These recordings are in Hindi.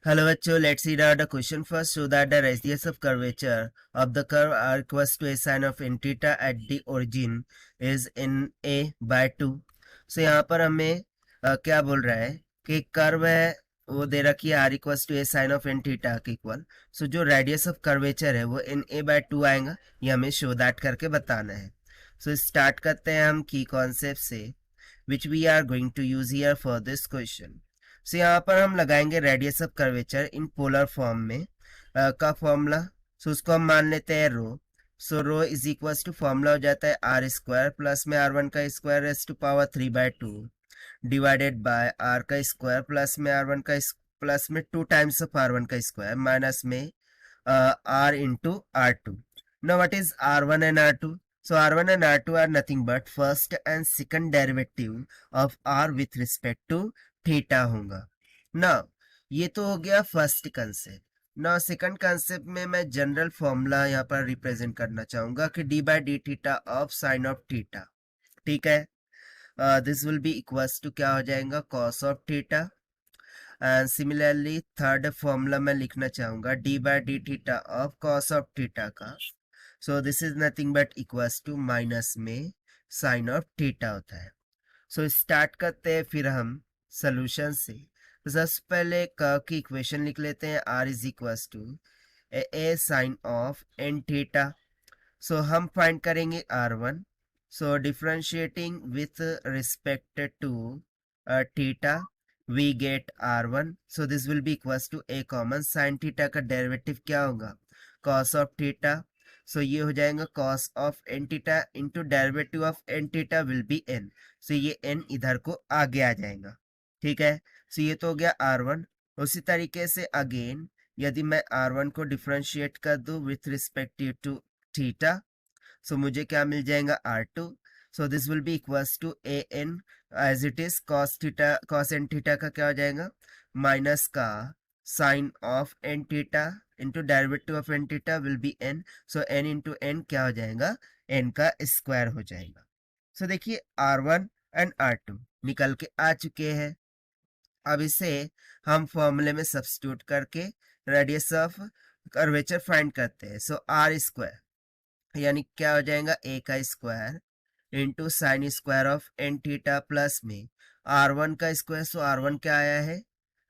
Hello बच्चों, let's read out the question first. So that the radius of curvature of the curve r equals to a sine of n theta at the origin is in a by 2. So यहाँ पर हमें क्या बोल रहा है कि कर्व है वो दे रखी है r equals to A sine of N theta के इक्वल. सो जो रेडियस ऑफ कर्वेचर है वो इन a by 2 आएगा. ये हमें शो दैट करके बताना है. सो स्टार्ट करते हैं हम की कॉन्सेप्ट से which we are going to use here for this question. So यहाँ पर हम लगाएंगे radius of curvature in polar form में का फॉर्मूला. सो उसको हम मान लेते हैं rho. So rho is equal to formula हो जाता है आर स्क्वायर प्लस में आर वन का square S to power 3/2 divided by R का स्क्वायर प्लस में आर वन का प्लस में 2 टाइम्स ऑफ आर वन का स्क्वायर माइनस में r into r2. Now what is r1 and r2? So r1 and r2 are nothing but first and second derivative of r with respect to theta होगा. Now ये तो हो गया first concept. Now second concept में मैं जनरल फॉर्मूला यहाँ पर रिप्रेजेंट करना चाहूंगा कि d by d theta of sine of theta. ठीक है, this will be equals to क्या हो जाएगा cos of theta. And similarly third formula मैं लिखना चाहूंगा d by d theta of cos of theta का. So this is nothing but equals to minus में साइन ऑफ थीटा होता है. सो स्टार्ट करते हैं फिर हम सोल्यूशन से. तो सबसे पहले कर्व की इक्वेशन लिख लेते हैं r is equals to A sine of N theta. So हम फाइंड करेंगे r1. So differentiating with respect to theta we get r1. so this will be equals to a common sin theta का डेरिवेटिव क्या होगा cos of थीटा. so ये हो जाएगा cos of n theta into derivative of n theta will be n. so ये n इधर को आगे आ जाएगा. ठीक है, so ये तो हो गया r1. उसी तरीके से अगेन यदि मैं r1 को डिफरेंशिएट कर दूं with respect to theta, so मुझे क्या मिल जाएगा r2. so this will be equals to an as it is cos theta cos n theta का क्या हो जाएगा माइनस का sine of n theta into derivative of n theta will be n. So n into n क्या हो जाएगा n का स्क्वायर हो जाएगा. सो देखिए r1 एंड r2 निकल के आ चुके हैं. अब इसे हम फॉर्मूले में सब्स्टिट्यूट करके रेडियस ऑफ कर्वेचर फाइंड करते हैं. सो r स्क्वायर यानी क्या हो जाएगा a का square into sine square of N theta plus में r1 का स्क्वायर. सो r1 क्या आया है,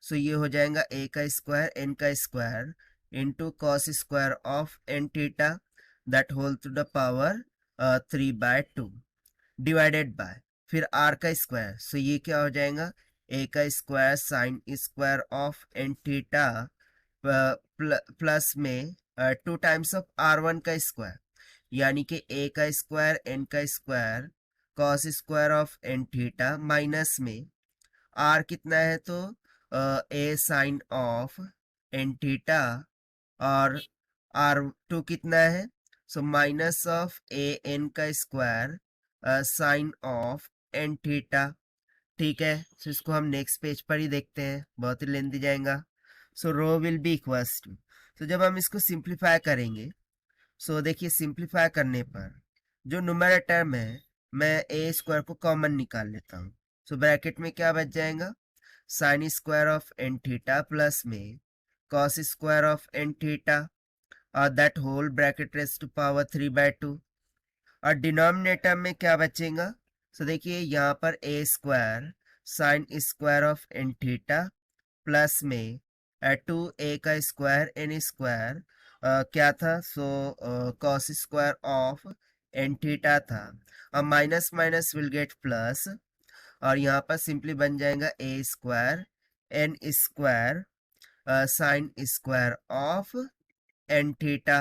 सो ये हो जाएगा a का स्क्वायर n का square into cos square of N theta that whole to the power 3/2 divided by फिर r का स्क्वायर. सो ये क्या हो जाएगा a का square sine square of N theta plus में 2 टाइम्स ऑफ r1 का स्क्वायर यानी कि a का स्क्वायर n का square cos square of N theta minus में r कितना है तो a sine of N theta और r2 कितना है so minus of a n का square sine of N theta. ठीक है, सो इसको हम नेक्स्ट पेज पर ही देखते हैं, बहुत ही लेंदी जाएगा. सो रो विल बी इक्वल्स टू. तो जब हम इसको सिंप्लीफाई करेंगे सो देखिए सिंप्लीफाई करने पर जो न्यूमरेटर में है मैं ए स्क्वायर को कॉमन निकाल लेता हूँ. सो ब्रैकेट में क्या बच जाएगा sine square of N theta plus में cos square of N theta और that whole bracket raise to power 3/2. और डिनोमिनेटर में क्या बचेगा सो देखिए यहाँ पर a square sine square of N theta plus में 2a का स्क्वायर एन स्क्वायर क्या था so cos square of N theta था. अब minus minus will get plus और यहाँ पर सिंपली बन जाएगा a square n square sine square of N theta.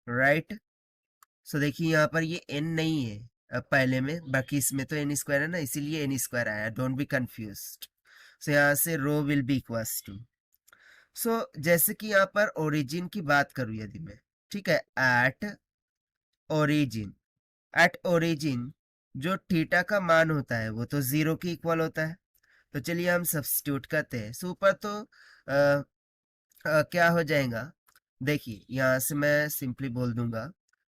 Right, so देखिए यहाँ पर ये n नहीं है पहले में, बाकी इसमें तो n स्क्वायर है ना, इसीलिए n स्क्वायर आया, डोंट बी कंफ्यूज्ड. सो यहाँ से रो विल बी इक्वल्स टू. सो जैसे कि यहाँ पर ओरिजिन की बात करूँ यदि मैं, ठीक है, एट ओरिजिन जो थीटा का मान होता है वो तो 0 के इक्वल होता है. तो चलिए हम सब्स्टिट्यूट करते हैं. सो ऊपर तो क्या हो जाएगा देखिए यहाँ से मैं सिंपली बोल दूंगा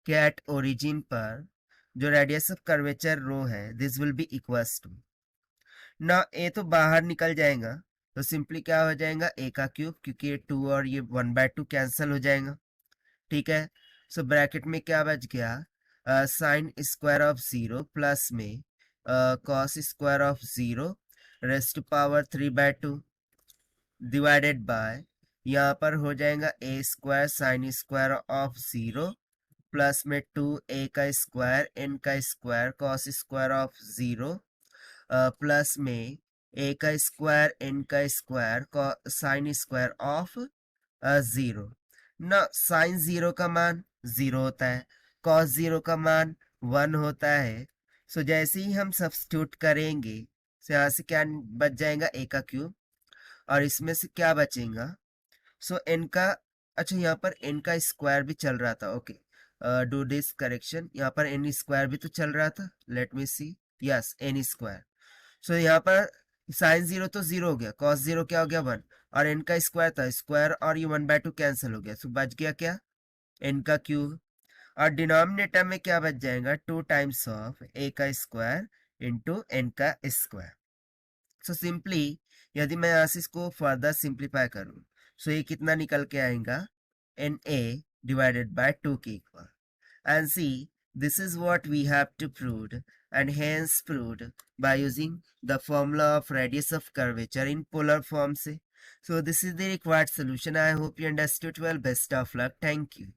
कि एट ओरिजिन पर जो रेडियस ऑफ कर्वेचर रो है this will be equals to. ना ए तो बाहर निकल जाएगा तो सिंपली क्या हो जाएगा a का क्यूब, क्योंकि ये 2 और ये 1/2 कैंसिल हो जाएगा, ठीक है। सो ब्रैकेट में क्या बच गया, साइन स्क्वायर ऑफ 0 प्लस में cos square of 0 rest power 3/2 divided bye, यहाँ पर हो जाएगा a square sine square of 0 plus में 2a का स्क्वायर n का square cos square of 0 plus में a का स्क्वायर n का स्क्वायर साइन स्क्वायर ऑफ 0 ना। साइन 0 का मान 0 होता है, कॉस 0 का मान 1 होता है। सो जैसे ही हम सब्स्टिट्यूट करेंगे, तो यहाँ से क्या बच जाएगा a का क्यूब, और इसमें से क्या बचेगा, सो n का, अच्छा यहाँ पर n का स्क्वायर भी चल रहा था, ओके, डू दिस करेक्शन, यहाँ पर n स्क्वायर भी तो चल रहा था, लेट मी सी, यस n स्क्वायर। सो यहाँ पर साइन 0 तो 0 हो गया, कॉस 0 क्या हो गया 1, और n का स्क्वायर था, स्क्वायर और ये 1/2 कैंसिल हो गया, सो बच गया क्या, n का क्यूब। और डिनोमिनेटर में क्या बच जाएगा, 2 टाइम्स ऑफ a का स्क्वायर इंटू n का स्क्वायर। सो सिंपली यदि मैं यहाँ से इसको फर्दर सिंप्लीफाई करूँ, सो ये कितना निकल के आएगा, एन ए डिवाइडेड बाय 2 के equal. And see, this is what we have to prove, and hence proved by using the formula of radius of curvature in polar form से. So this is the required solution. I hope you understood well. Best of luck. Thank you.